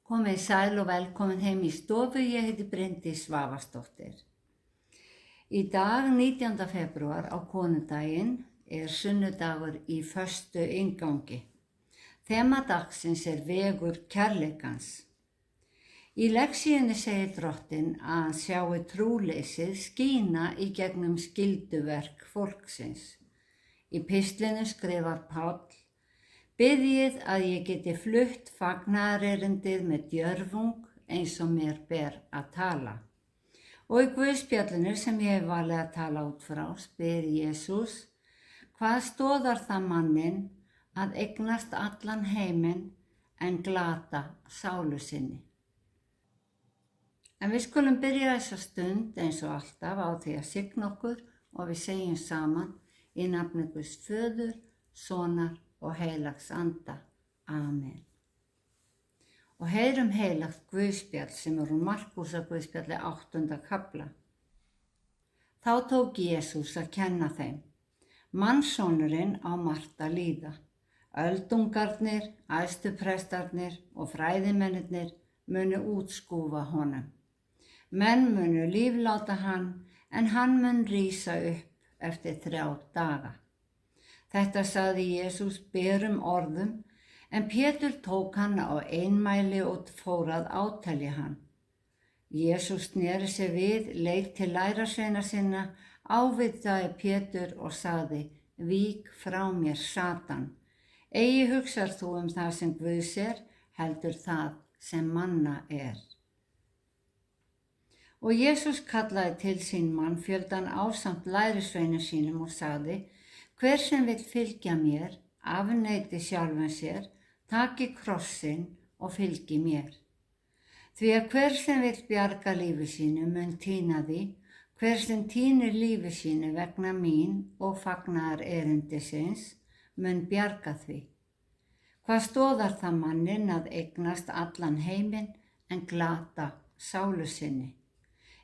Komið sæl og velkomin heim í stofu, ég heiti Bryndís Svavarsdóttir. Í dag 19. febrúar á konudaginn er sunnudagur í föstu inngangi. Þema dagsins er vegur kærleikans. Í lexíunni segir Drottinn að hann sjái trúleysið skína í gegnum skylduverk fólksins. Í pistlinu skrifar Páll: Biðjið að ég geti flutt fagnaðarerindið með djörfung eins og mér ber að tala. Og í Guðspjallinu sem ég hef valið að tala út frá spyr Jesús: Hvað stoðar það manninn að eignast allan heiminn en glata sálu sinni? En við skulum byrja þessa stund eins og alltaf á því að signa okkur og við segjum saman í nafni Guðs Föður, Sonar og heilags anda. Amen. Og heyrum heilagt Guðspjall sem úr Markúsar Guðspjalli 8. kafla. Þá tók Jesús að kenna þeim: Mannssonurinn á margt að líða. Öldungarnir, æðstuprestarnir og fræðimennirnir munu útskúfa honum. Menn munu lífláta hann, en hann mun rísa upp eftir 3 daga. Þetta sagði Jesús berum orðum, en Pétur tók hann á einmæli og fór að átelja hann. Jesús sneri sig við, leit til lærisveina sinna, ávitaði Pétur og sagði: Vík frá mér, Satan. Eigi hugsar þú það sem Guðs heldur það sem manna er. Og Jesús kallaði til sín mannfjöldan ásamt lærisveinum sínum og sagði: Hver sem vill fylgja mér, afneiti sjálfan sér, taki krossinn og fylgi mér. Því að hver sem vill bjarga lífi sínu mun týna því, hver sem týnir lífi sínu vegna mín og fagnaðar erindisins mun bjarga því. Hvað stoðar það manninn að eignast allan heiminn en glata sálu sinni?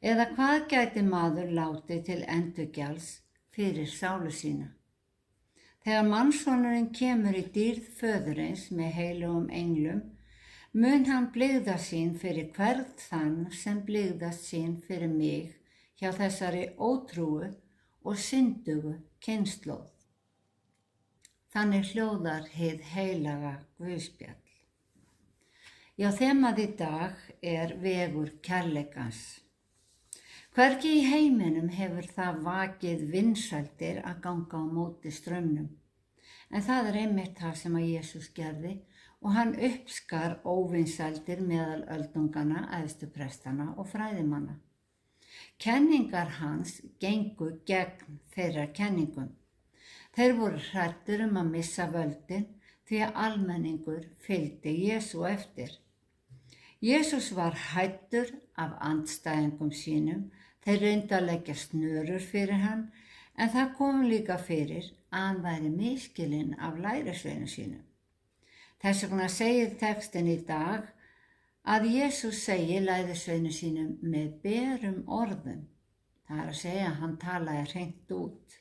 Eða hvað gæti maður látið til endurgjalds fyrir sálu sína? Þegar mannssonurinn kemur í dýrð föðurins með heilugum englum, mun hann blygða sín fyrir hvern þann sem blygðast sín fyrir mig hjá þessari ótrúu og syndugu kynslóð. Þannig hljóðar hið heilaga Guðspjall. Já, þemað í dag er vegur kærleikans. Hvergi í heiminum hefur það vakið vinsældir að ganga á móti straumnum. En það er einmitt það sem að Jesús gerði og hann uppskar óvinsældir meðal öldungana, æðstuprestana og fræðimanna. Kenningar hans gengu gegn þeirra kenningum. Þeir voru hræddir að missa völdin því að almenningur fylgdi Jesú eftir. Jesús var hæddur af andstæðingum sínum. Þeir reyndu að leggja snörur fyrir hann, en það kom líka fyrir að hann væri misskilinn af lærisveinum sínum. Þess vegna segir textin í dag að Jesús segir lærisveinum sínum með berum orðum. Það er að segja að hann talaði hreint út.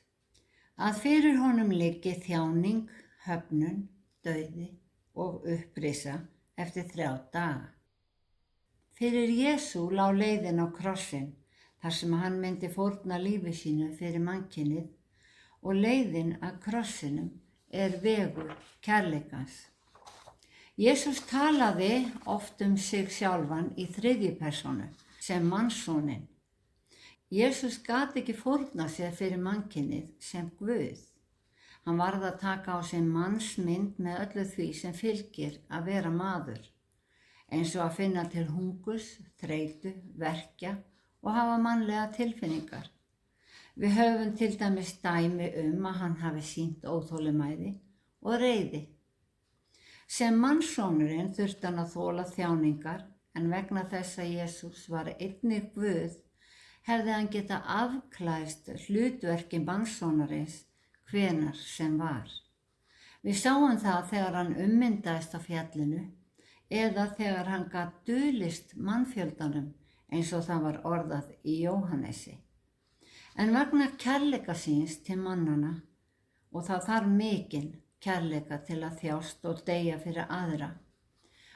Að fyrir honum liggi þjáning, höfnun, dauði og upprisa eftir 3 daga. Fyrir Jesú lá leiðin á krossinn, þar sem hann myndi fórna lífi sínu fyrir mannkynið, og leiðin að krossinum er vegur kærleikans. Jesús talaði oft sig sjálfan í 3. persónu sem mannssoninn. Jesús gat ekki fórna sér fyrir mannkynið sem Guð. Hann varð að taka á sig mannsmynd með öllu því sem fylgir að vera maður, eins og að finna til hungurs, þreytu, verkja og hafa mannlega tilfinningar. Við höfum til dæmis dæmi að hann hafi sýnt óþolinmæði og reiði. Sem mannssonurinn þurfti hann að þola þjáningar, en vegna þess að Jesús var einnig Guð, hefði hann getað afklæðst hlutverki mannssonarins hvenær sem var. Við sáum það þegar hann ummyndaðist á fjallinu, eða þegar hann gat dulist mannfjöldanum, eins og það var orðað í Jóhannesi. En vegna kærleika síns til mannana, og það þarf mikinn kærleika til að þjást og deyja fyrir aðra,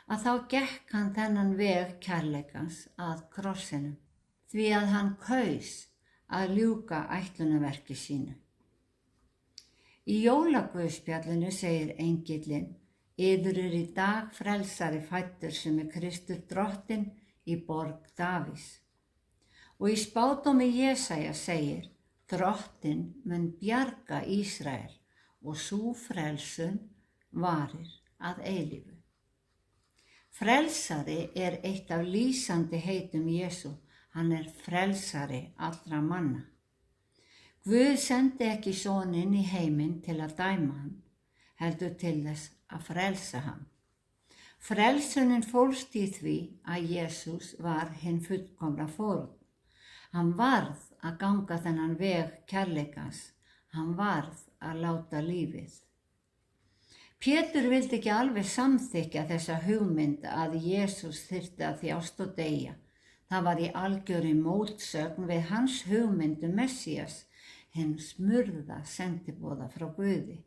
að þá gekk hann þennan veg kærleikans að krossinum, því að hann kaus að ljúka ætlunarverki sínu. Í jólaguðspjallinu segir engillinn: Yður í dag frelsari fæddur sem Kristur drottinn í borg Davís. Og í spádómi Jesaja segir: Drottinn mun bjarga Ísrael og sú frelsun varir að eilífu. Frelsari er eitt af lýsandi heitum Jesú. Hann er frelsari allra manna. Guð sendi ekki soninn í heiminn til að dæma hann, heldur til þess að frelsa hann. Frelsunin fólst í því að Jesús var hinn fullkomna fórn. Hann varð að ganga þennan veg kærleikans. Hann varð að láta lífið. Pétur vildi ekki alveg samþykkja þessa hugmynd að Jesús þyrfti að þjást og deyja. Það var í algjörri mótsögn við hans hugmyndu Messías, hinn smurða sendiboða frá Guði.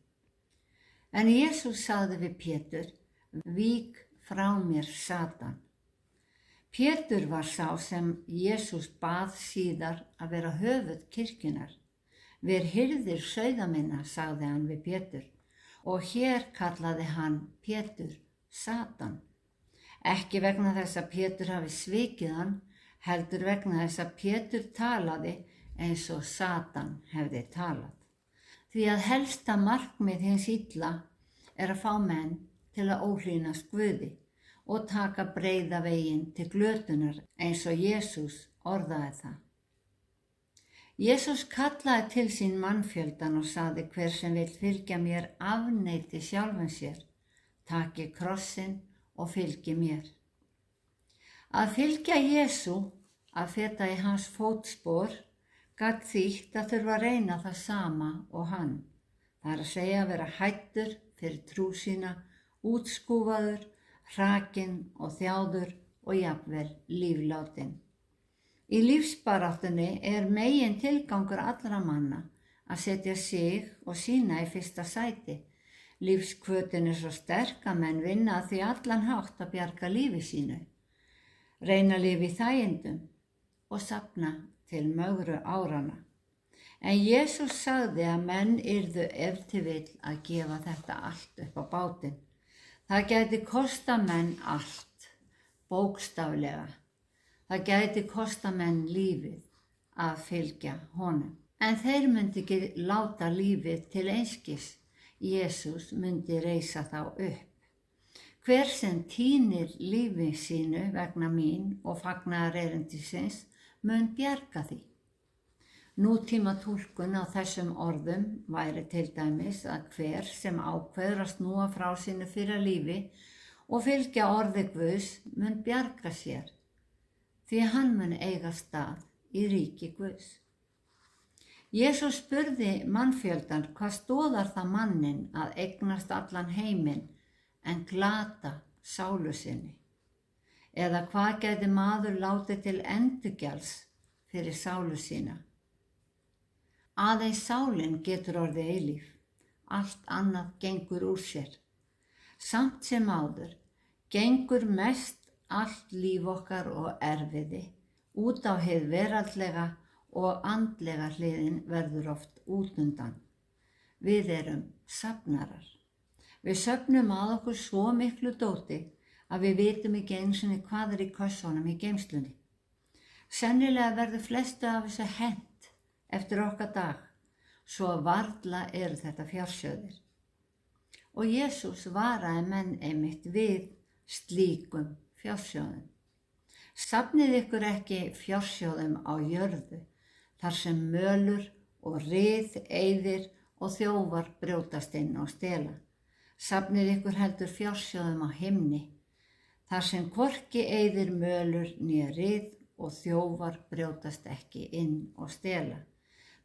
En Jesús sagði við Pétur: Vík frá mér, Satan. Pétur var sá sem Jesús bað síðar að vera höfuð kirkjunnar. Ver hirðir sauða minna, sagði hann við Pétur, og hér kallaði hann Pétur Satan. Ekki vegna þess að Pétur hafi svikið hann, heldur vegna þess að Pétur talaði eins og Satan hefði talað. Því að helsta markmið hins illa er að fá menn til að óhlýðnast Guði og taka breiða veginn til glötunar eins og Jesús orðaði það. Jesús kallaði til sín mannfjöldan og sagði: Hver sem vill fylgja mér afneiti sjálfum sér, taki krossinn og fylgi mér. Að fylgja Jesú, að feta í hans fótspor, gat þýtt að þurfa að reyna það sama og hann. Það er að segja að vera hættur fyrir trú sína, útskúfaður, hrakinn og þjáður og jafnvel lífláttinn. Í lífsbaráttunni er megin tilgangur allra manna að setja sig og sína í fyrsta sæti. Lífskvötin er svo sterk að menn vinna því allan hátt að bjarga lífi sínu, reyna að lifa í þægindum og safna til mögru árana. En Jesús sagði að menn yrðu ef til vill að gefa þetta allt upp á bátinn. Það gæti kosta menn allt, bókstaflega. Það gæti kosta menn lífið að fylgja honum. En þeir myndi ekki láta lífið til einskis. Jesús myndi reisa þá upp. Hver sem týnir lífi sínu vegna mín og fagnaðarerindisins mun bjarga því. Nútíma túlkun á þessum orðum væri til dæmis að hver sem ákveður að snúa frá sínu fyrra lífi og fylgja orði Guðs mun bjarga sér, því hann mun eiga stað í ríki Guðs. Jesús spurði mannfjöldan: Hvað stoðar það manninn að eignast allan heiminn en glata sálu sinni? Eða hvað gæti maður látið til endurgjalds fyrir sálu sína? Aðeins sálin getur orðið eilíf, allt annað gengur úr sér. Samt sem áður gengur mest allt líf okkar og erfiði út á hið veraldlega og andlega hliðin verður oft útundan. Við erum safnarar. Við söfnum að okkur svo miklu dóti að við vitum ekki einu sinni hvað er í kössunum í geymslunni. Sennilega verður flestu af þessu hent eftir okkar dag, svo varla eru þetta fjársjóðir. Og Jesús varaði menn einmitt við slíkum fjársjóðum. Safnið ykkur ekki fjársjóðum á jörðu, þar sem mölur og ryð eyðir og þjófar brjótast inn og stela. Safnið ykkur heldur fjársjóðum á himni, þar sem hvorki eyðir mölur né ryð og þjófar brjótast ekki inn og stela.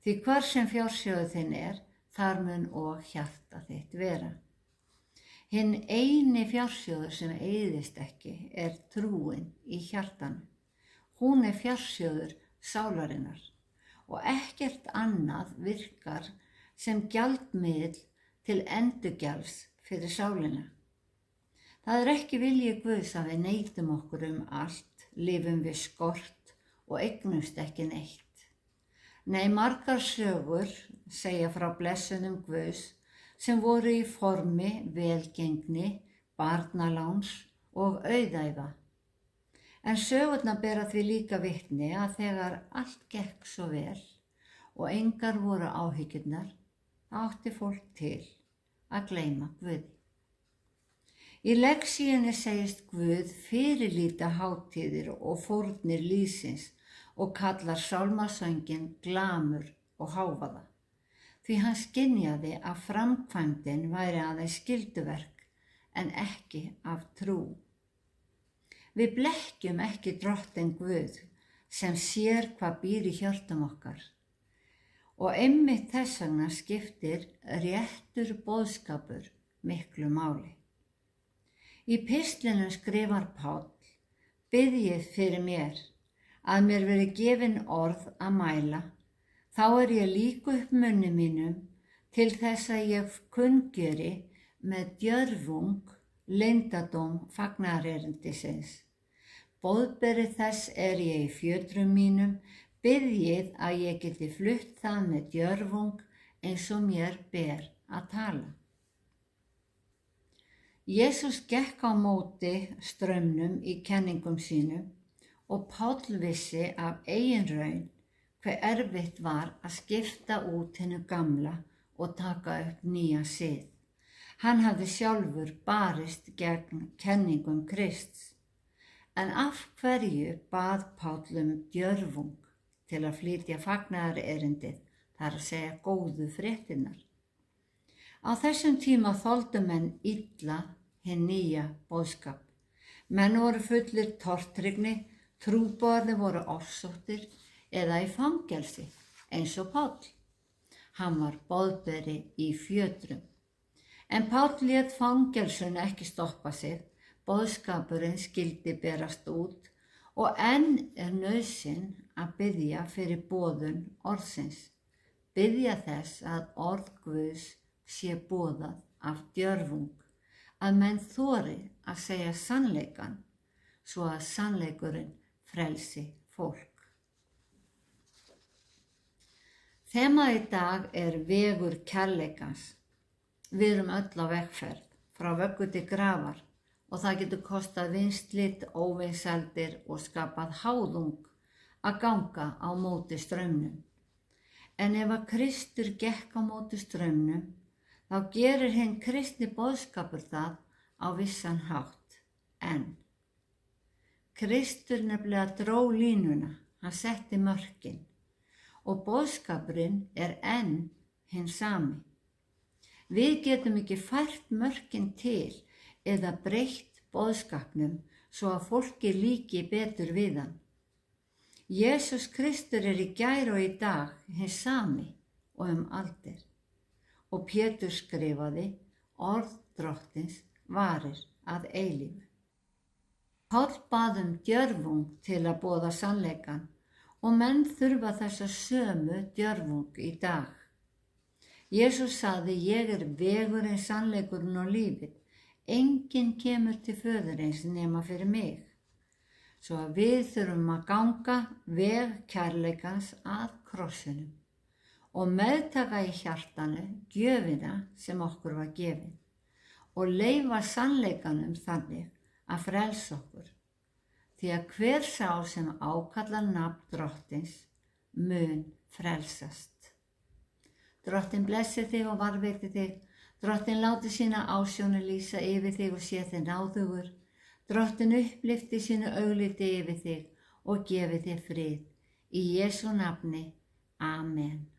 Því hvar sem fjársjóðu þinn er, þar mun og hjarta þitt vera. Hinn eini fjársjóður sem eyðist ekki er trúin í hjartanu. Hún er fjársjóður sálarinnar og ekkert annað virkar sem gjaldmiðl til endurgjalds fyrir sálina. Það er ekki vilji Guðs að við neytum okkur allt, lifum við skort og eignumst ekki neitt. Nei, margar sögur segja frá blessunum Guðs sem voru í formi velgengni, barnaláns og auðæfa. En sögurnar bera því líka vitni að þegar allt gekk svo vel og engar voru áhyggjurnar, átti fólk til að gleyma Guði. Í lexíunni segist Guð fyrirlíta hátíðir og fórnir lífsins og kallar sálmasönginn glamur og hávaða, því hann skynjaði að framkvæmdin væri aðeins skylduverk en ekki af trú. Við blekkjum ekki drottinn Guð sem sér hvað býr í hjörtum okkar og einmitt þess vegna skiptir réttur boðskapur miklu máli. Í pistlinum skrifar Páll: Biðjið fyrir mér, að mér veri gefin orð að mæla, þá er ég líku upp munni mínum til þess að ég kunngjöri með djörfung leyndardóm fagnaðarerindisins. Boðberi þess er ég í fjötrum mínum, biðjið að ég geti flutt það með djörfung eins og mér ber að tala. Jesús gekk á móti straumnum í kenningum sínum og Páll vissi af eigin raun hve erfitt var að skipta út hinu gamla og taka upp nýja sið. Hann hafði sjálfur barist gegn kenningum Krists. En af hverju bað Páll djörfung til að flytja fagnaðarerindið, það er að segja góðu fréttirnar? Á þessum tíma þoldu menn illa hinn nýja boðskap. Menn voru fullir tortryggni, trúboðarnir voru ofsóttir eða í fangelsi, eins og Páll. Hann var boðberi í fjötrum. En Páll lét fangelsun ekki stoppa sig, boðskapurinn skyldi berast út og enn er nauðsyn að biðja fyrir boðun orðsins. Biðja þess að orð Guðs sé boðað af djörfung, að menn þori að segja sannleikann, svo að sannleikurinn frelsi fólk. Þemað í dag er vegur kærleikans. Við erum öll á vegferð, frá vöggu til grafar, og það getur kostað vinslit, óvinseldir og skapað háðung að ganga á móti straumnum. En ef að Kristur gekk á móti straumnum, þá gerir hinn kristni boðskapur það á vissan hátt. En Kristur nefnilega dró línuna, hann setti mörkin og boðskapurinn er enn hinn sami. Við getum ekki fært mörkin til eða breytt boðskapnum svo að fólki líki betur við hann. Jesús Kristur er í gær og í dag hinn sami og aldir. Og Pétur skrifaði: orð drottins varir að eilífu. Páll bað djörfung til að boða sannleikann og menn þurfa þessa sömu djörfung í dag. Jesús sagði: ég er vegurinn, sannleikurinn og lífið. Enginn kemur til föðurins nema fyrir mig. Svo að við þurfum að ganga veg kærleikans að krossinum og meðtaka í hjartanu gjöfina sem okkur var gefin og leyfa sannleikanum þannig að frelsa okkur. Því að hver sá sem ákallar nafn drottins mun frelsast. Drottinn blessi þig og varðveiti þig. Drottinn láti sína ásjónu lýsa yfir þig og sé þig náðugur. Drottinn upplyfti sínu augliti yfir þig og gefi þig frið. Í Jesú nafni. Amen.